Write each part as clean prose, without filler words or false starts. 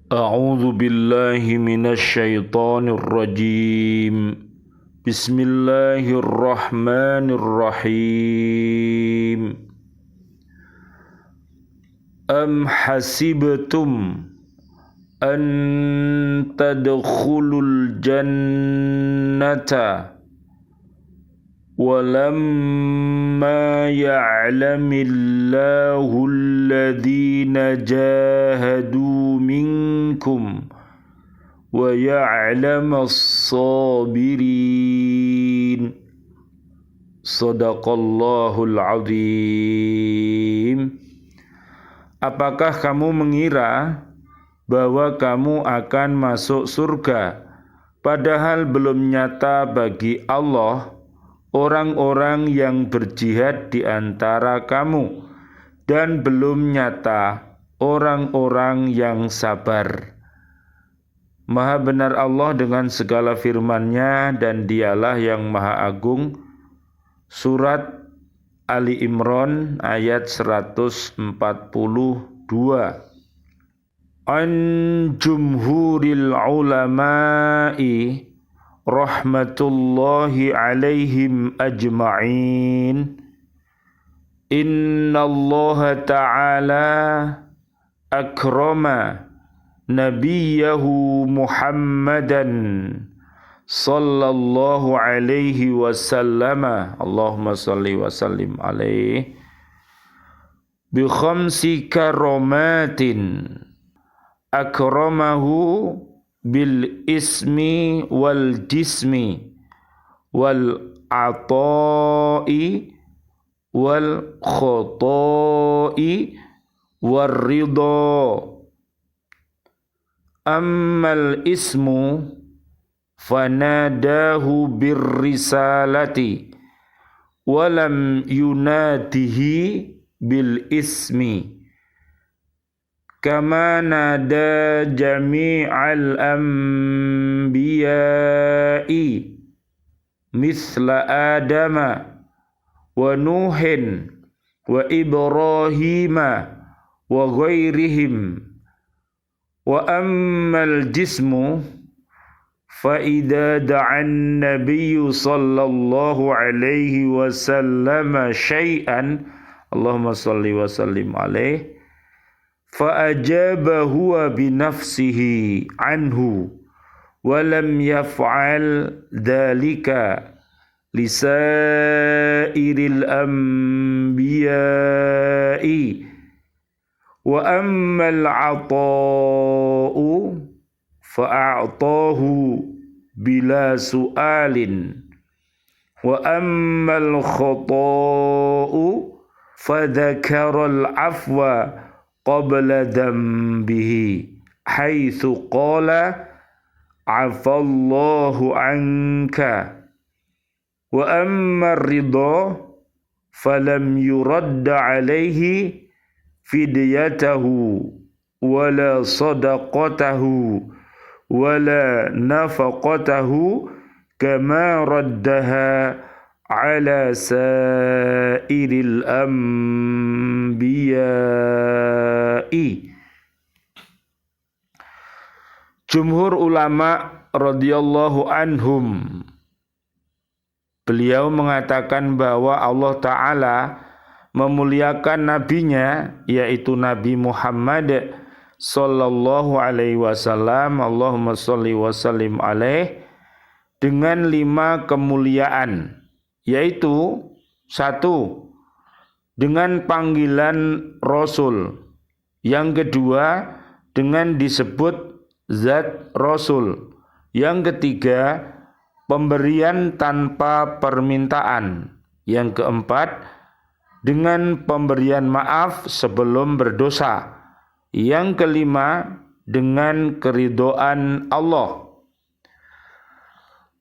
A'udzu billahi minasy syaithanir rajim. Bismillahirrahmanirrahim. Am hasibtum an tadkhulul jannata walamma ya'lamillahu alladhina jahadu minkum wa ya'lamas sabirin. Shadaqallahul azim. Apakah kamu mengira bahwa kamu akan masuk surga, padahal belum nyata bagi Allah orang-orang yang berjihad di antara kamu, dan belum nyata orang-orang yang sabar. Maha benar Allah dengan segala firman-Nya, dan Dialah yang Maha Agung. Surat Ali Imran ayat 142. An jumhuril ulama'i rahmatullahi alaihim ajma'in. Inna Allah ta'ala akrama nabiyahu Muhammadan sallallahu alaihi wasallam, Allahumma salli wa sallim alaihi, bi khamsi karomatin akramahu bil ismi wal jismi wal ata'i wal khoto'i wal ridha. Ammal ismu fanadahu birrisalati walam yunadihi bil ismi kama nada jami'al anbiya'i misla Adama wa Nuhin wa Ibrahima wa ghairihim. Wa ammal jismu fa idza da'an nabiyyu sallallahu alaihi wasallam syai'an, Allahumma salli wa sallim alaihi, fa ajaba huwa bi nafsihi anhu wa lam yaf'al dhalika lisairil anbiya'i. Wa ammal ata'u fa'a'tahu bila su'alin wa ammal khata'u fadhakaral afwa qabla dambihi haitsu qala afallahu anka. Wa ammar ridha falam yuradda alaihi fidyatahu wala sadaqatahu wala nafaqatahu kama raddaha ala sairil anbiya'i. Jumhur ulama radhiyallahu anhum, beliau mengatakan bahwa Allah Ta'ala memuliakan nabinya, yaitu Nabi Muhammad sallallahu alaihi wasallam, Allahumma sholli wa sallim alaihi, dengan 5 kemuliaan, yaitu 1, dengan panggilan Rasul. Yang kedua, dengan disebut zat Rasul. Yang ketiga, pemberian tanpa permintaan. Yang keempat, dengan pemberian maaf sebelum berdosa. Yang kelima, dengan keridhaan Allah.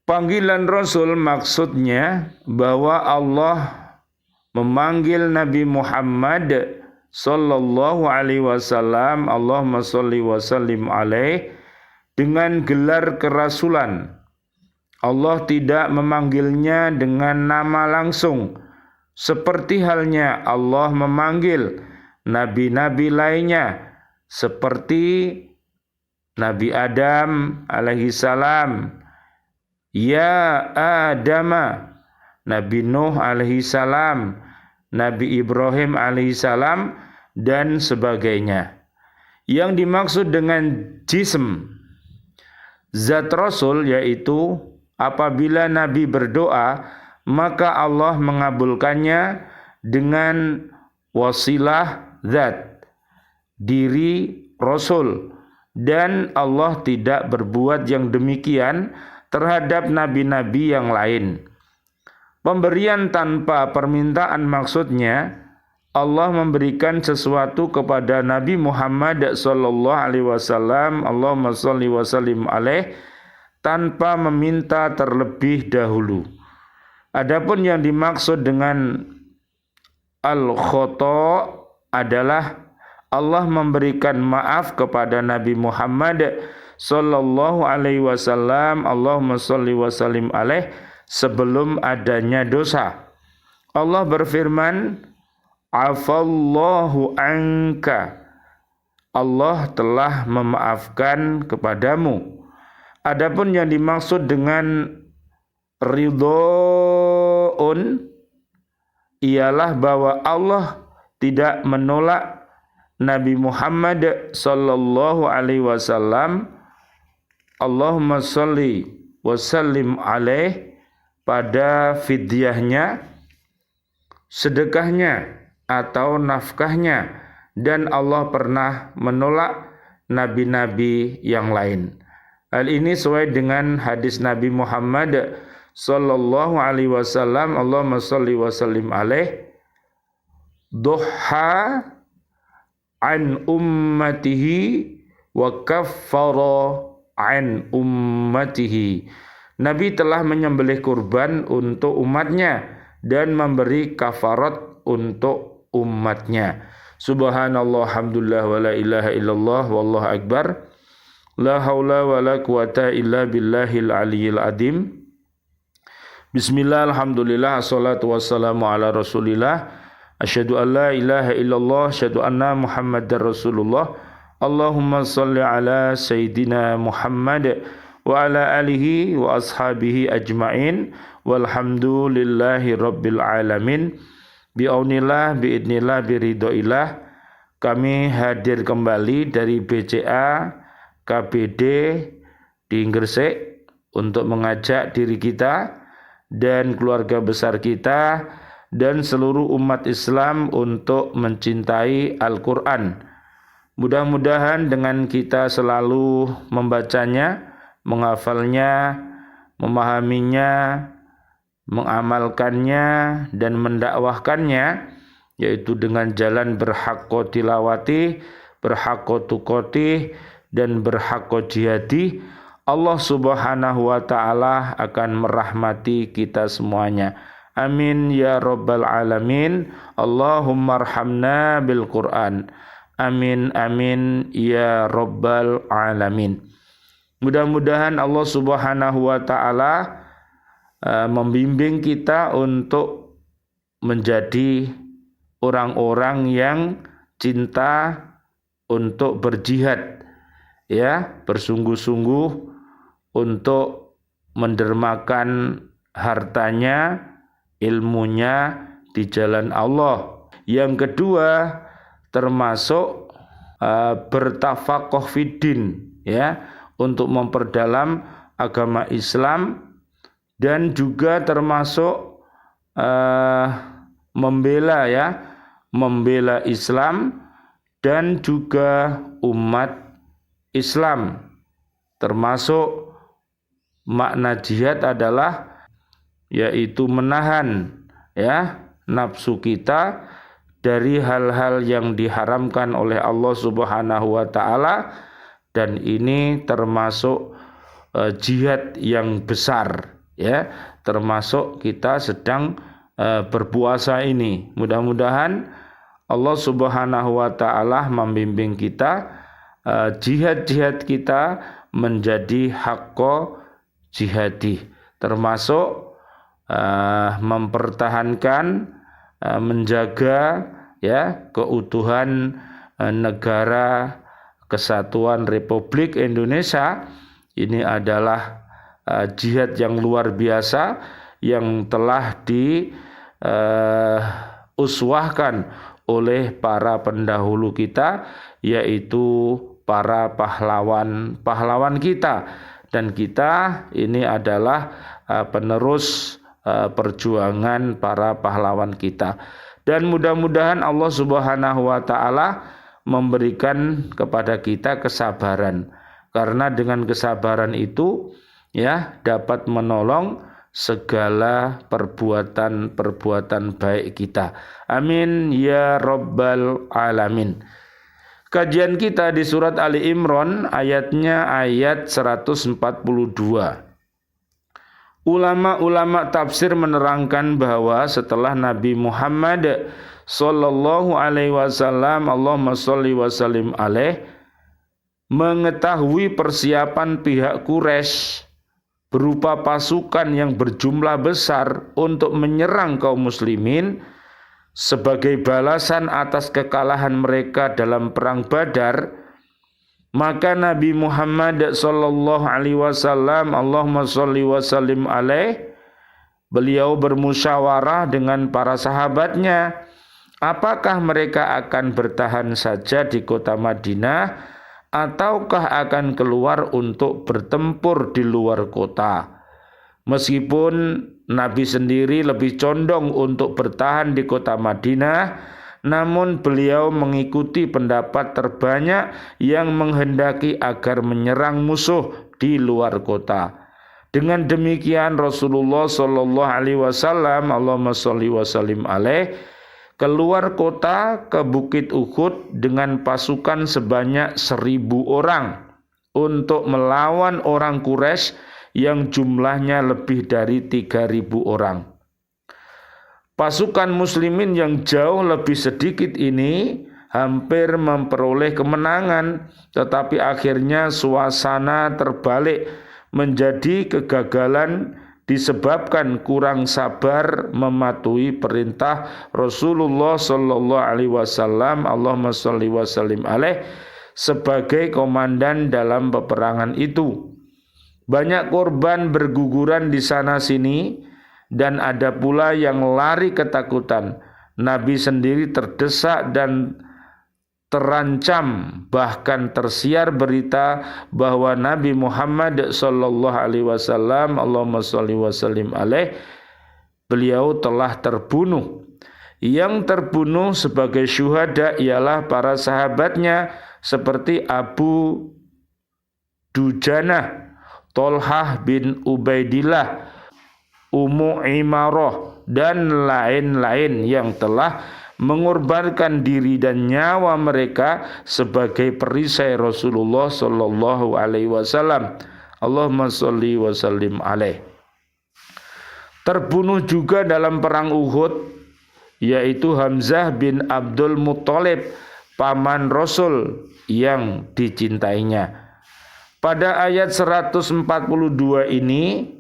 Panggilan Rasul maksudnya bahwa Allah memanggil Nabi Muhammad sallallahu alaihi wasallam, Allahumma sholli wa sallim alaihi, dengan gelar kerasulan. Allah tidak memanggilnya dengan nama langsung, seperti halnya Allah memanggil nabi-nabi lainnya, seperti Nabi Adam alaihi salam, ya Adama, Nabi Nuh alaihi salam, Nabi Ibrahim alaihi salam, dan sebagainya. Yang dimaksud dengan jism zat Rasul yaitu apabila Nabi berdoa maka Allah mengabulkannya dengan wasilah zat diri Rasul, dan Allah tidak berbuat yang demikian terhadap nabi-nabi yang lain. Pemberian tanpa permintaan maksudnya Allah memberikan sesuatu kepada Nabi Muhammad sallallahu alaihi wasallam, Allahumma shalli wa sallim alaih, tanpa meminta terlebih dahulu. Adapun yang dimaksud dengan al-khata adalah Allah memberikan maaf kepada Nabi Muhammad sallallahu alaihi wasallam, Allahumma shalli wa sallim alaih, sebelum adanya dosa. Allah berfirman, afallahu anka, Allah telah memaafkan kepadamu. Adapun yang dimaksud dengan ridhoun ialah bahwa Allah tidak menolak Nabi Muhammad sallallahu alaihi wasallam, Allahumma shalli wa sallim alaih, pada fidyahnya, sedekahnya atau nafkahnya, dan Allah pernah menolak nabi-nabi yang lain. Hal ini sesuai dengan hadis Nabi Muhammad sallallahu alaihi wasallam, Allahumma shalli wa sallim alaih, duha an ummatihi wa kaffara an ummatihi. Nabi telah menyembelih kurban untuk umatnya dan memberi kafarat untuk umatnya. Subhanallah, alhamdulillah, wa la ilaha illallah, wallahu akbar, la haula wa la quwata illa billahil aliyyil azim. Bismillah, alhamdulillah, assalatu wassalamu ala rasulillah, asyhadu an la ilaha illallah, asyhadu anna muhammadar rasulullah. Allahumma salli ala sayyidina Muhammad wa ala alihi wa ashabihi ajma'in, walhamdulillahi rabbil alamin. Bi'aunillah, bi'idnillah, biridhoillah, kami hadir kembali dari BCA KBD di Gresik untuk mengajak diri kita dan keluarga besar kita dan seluruh umat Islam untuk mencintai Al-Quran. Mudah-mudahan dengan kita selalu membacanya, menghafalnya, memahaminya, mengamalkannya dan mendakwahkannya, yaitu dengan jalan berhaqqa tilawati, berhaqqa tuqati, dan berhaqqa jihadi, Allah subhanahu wa ta'ala akan merahmati kita semuanya. Amin ya rabbal alamin. Allahumma arhamna bil Qur'an. Amin amin ya rabbal alamin. Mudah-mudahan Allah subhanahu wa ta'ala membimbing kita untuk menjadi orang-orang yang cinta untuk berjihad, ya, bersungguh-sungguh untuk mendermakan hartanya, ilmunya di jalan Allah. Yang kedua, termasuk bertafaqoh fiddin, ya, untuk memperdalam agama Islam, dan juga termasuk membela Islam dan juga umat Islam. Termasuk makna jihad adalah yaitu menahan, ya, nafsu kita dari hal-hal yang diharamkan oleh Allah Subhanahu wa taala, dan ini termasuk jihad yang besar, ya, termasuk kita sedang berpuasa ini. Mudah-mudahan Allah Subhanahu wa taala membimbing kita, jihad-jihad kita menjadi haqqo jihadi, termasuk mempertahankan, menjaga, ya, keutuhan negara Kesatuan Republik Indonesia. Ini adalah jihad yang luar biasa yang telah diuswahkan oleh para pendahulu kita, yaitu para pahlawan kita, dan kita ini adalah penerus perjuangan para pahlawan kita. Dan mudah-mudahan Allah Subhanahu wa taala memberikan kepada kita kesabaran, karena dengan kesabaran itu dapat menolong segala perbuatan baik kita. Amin ya rabbal alamin. Kajian kita di surat Ali Imran ayatnya ayat 142. Ulama-ulama tafsir menerangkan bahwa setelah Nabi Muhammad sallallahu alaihi wasallam, Allahumma sholli wa sallim alaih, mengetahui persiapan pihak Quraisy berupa pasukan yang berjumlah besar untuk menyerang kaum muslimin sebagai balasan atas kekalahan mereka dalam perang Badar, maka Nabi Muhammad sallallahu alaihi wasallam, Allahumma sholli wa sallim alaih, beliau bermusyawarah dengan para sahabatnya, apakah mereka akan bertahan saja di kota Madinah ataukah akan keluar untuk bertempur di luar kota. Meskipun Nabi sendiri lebih condong untuk bertahan di kota Madinah, namun beliau mengikuti pendapat terbanyak yang menghendaki agar menyerang musuh di luar kota. Dengan demikian Rasulullah sallallahu alaihi wasallam, Allahumma sholli wa sallim alaih, keluar kota ke Bukit Uhud dengan pasukan sebanyak 1.000 orang untuk melawan orang Quraisy yang jumlahnya lebih dari 3.000 orang. Pasukan muslimin yang jauh lebih sedikit ini hampir memperoleh kemenangan, tetapi akhirnya suasana terbalik menjadi kegagalan disebabkan kurang sabar mematuhi perintah Rasulullah sallallahu alaihi wasallam, Allahumma sholli wa sallim alaih, sebagai komandan dalam peperangan itu. Banyak korban berguguran di sana sini, dan ada pula yang lari ketakutan. Nabi sendiri terdesak dan terancam, bahkan tersiar berita bahwa Nabi Muhammad sallallahu alaihi wasallam, Allahumma sholli wa sallim alaih, beliau telah terbunuh. Yang terbunuh sebagai syuhada ialah para sahabatnya seperti Abu Dujanah, Tolhah bin Ubaidillah, Ummu Imarah, dan lain-lain yang telah mengorbankan diri dan nyawa mereka sebagai perisai Rasulullah sallallahu alaihi wasallam. Allahumma sholli wa sallim alaih. Terbunuh juga dalam perang Uhud yaitu Hamzah bin Abdul Muthalib, paman Rasul yang dicintainya. Pada ayat 142 ini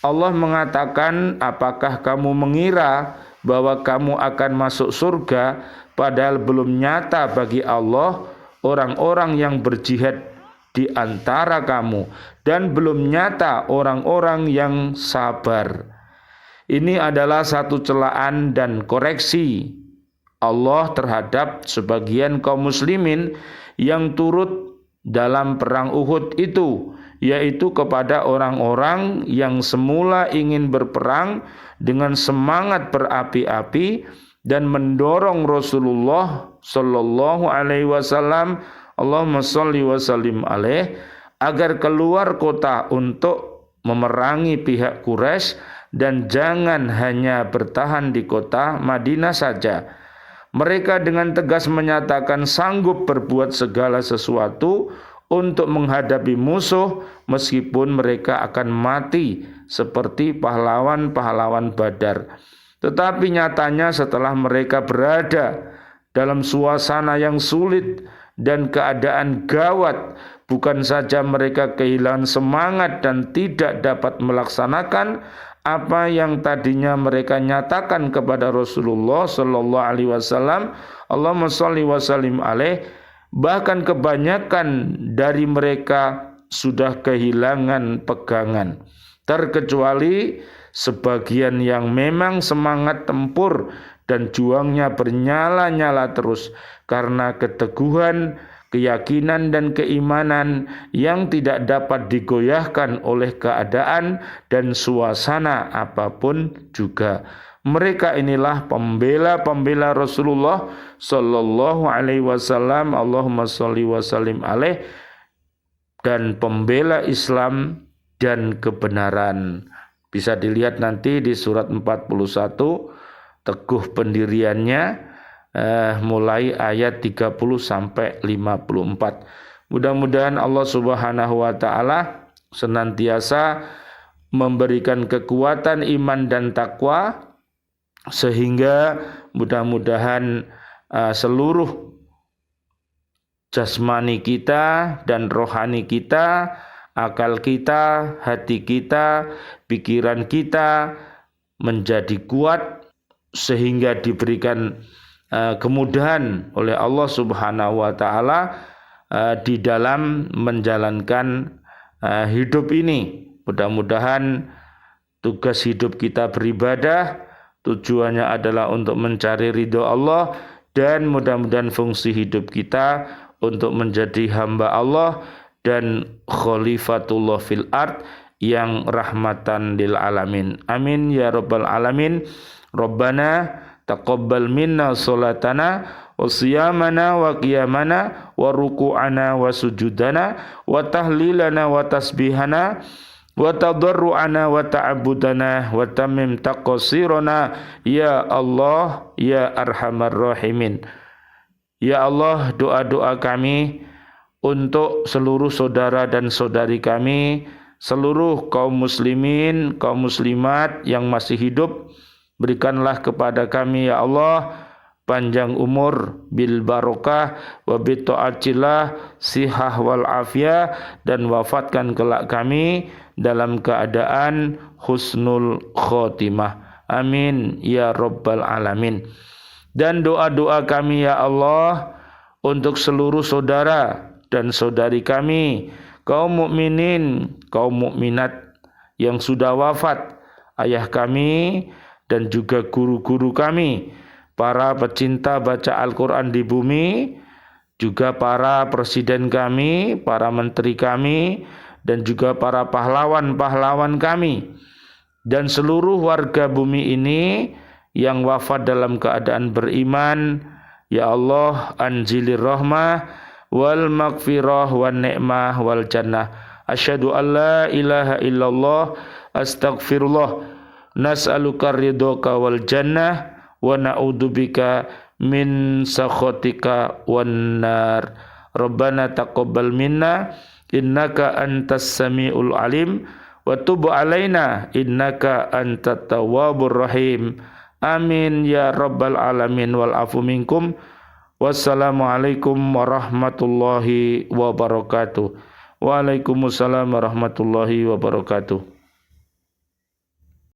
Allah mengatakan, apakah kamu mengira bahwa kamu akan masuk surga padahal belum nyata bagi Allah orang-orang yang berjihad di antara kamu, dan belum nyata orang-orang yang sabar. Ini adalah satu celaan dan koreksi Allah terhadap sebagian kaum muslimin yang turut dalam perang Uhud itu, yaitu kepada orang-orang yang semula ingin berperang dengan semangat berapi-api dan mendorong Rasulullah sallallahu alaihi wasallam, Allahumma sholli wa sallim alaih, agar keluar kota untuk memerangi pihak Quraisy dan jangan hanya bertahan di kota Madinah saja. Mereka dengan tegas menyatakan sanggup berbuat segala sesuatu untuk menghadapi musuh meskipun mereka akan mati seperti pahlawan-pahlawan Badar. Tetapi nyatanya setelah mereka berada dalam suasana yang sulit dan keadaan gawat, bukan saja mereka kehilangan semangat dan tidak dapat melaksanakan apa yang tadinya mereka nyatakan kepada Rasulullah sallallahu alaihi wasallam, Allahumma sholli wa sallim alaih, Bahkan kebanyakan dari mereka sudah kehilangan pegangan, terkecuali sebagian yang memang semangat tempur dan juangnya bernyala-nyala terus karena keteguhan, keyakinan dan keimanan yang tidak dapat digoyahkan oleh keadaan dan suasana apapun juga. Mereka inilah pembela-pembela Rasulullah sallallahu alaihi wasallam, Allahumma shalli wa sallim alaih, dan pembela Islam dan kebenaran. Bisa dilihat nanti di surat 41 teguh pendiriannya, mulai ayat 30 sampai 54. Mudah-mudahan Allah Subhanahu wa taala senantiasa memberikan kekuatan iman dan takwa, sehingga mudah-mudahan seluruh jasmani kita dan rohani kita, akal kita, hati kita, pikiran kita menjadi kuat sehingga diberikan kemudahan oleh Allah Subhanahu wa taala di dalam menjalankan hidup ini. Mudah-mudahan tugas hidup kita beribadah, tujuannya adalah untuk mencari ridho Allah, dan mudah-mudahan fungsi hidup kita untuk menjadi hamba Allah dan khalifatullah fil ard yang rahmatan lil alamin. Amin ya rabbal alamin. Rabbana taqabbal minna salatana wa siyamana wa qiyamana wa ruku'ana wa sujudana wa tahlilana wa tasbihana wa tadarru'ana wa ta'abudana wa tamim taqsirana ya Allah ya arhamar rahimin. Ya Allah, doa-doa kami untuk seluruh saudara dan saudari kami, seluruh kaum muslimin, kaum muslimat yang masih hidup, berikanlah kepada kami ya Allah panjang umur bil barokah wa bi taatillah, sihah wal afiyah, dan wafatkan kelak kami dalam keadaan husnul khotimah. Amin ya rabbal alamin. Dan doa-doa kami ya Allah untuk seluruh saudara dan saudari kami, kaum mukminin, kaum mukminat yang sudah wafat, ayah kami dan juga guru-guru kami, para pecinta baca Al-Quran di bumi, juga para presiden kami, para menteri kami, dan juga para pahlawan-pahlawan kami, dan seluruh warga bumi ini yang wafat dalam keadaan beriman. Ya Allah, anzilir rahmah wal maghfirah wan ni'mah wal jannah. Asyhadu an la ilaha illallah, astaghfirullah, nas'aluka ridhoka wal jannah wa na'udzubika min sakhatika wan nar. Rabbana taqabbal minna innaka antas samiul alim wa tub alaina innaka antat tawwabur rahim. Amin ya rabbal alamin wal afu minkum. Wassalamualaikum warahmatullahi wabarakatuh. Waalaikumsalam warahmatullahi wabarakatuh.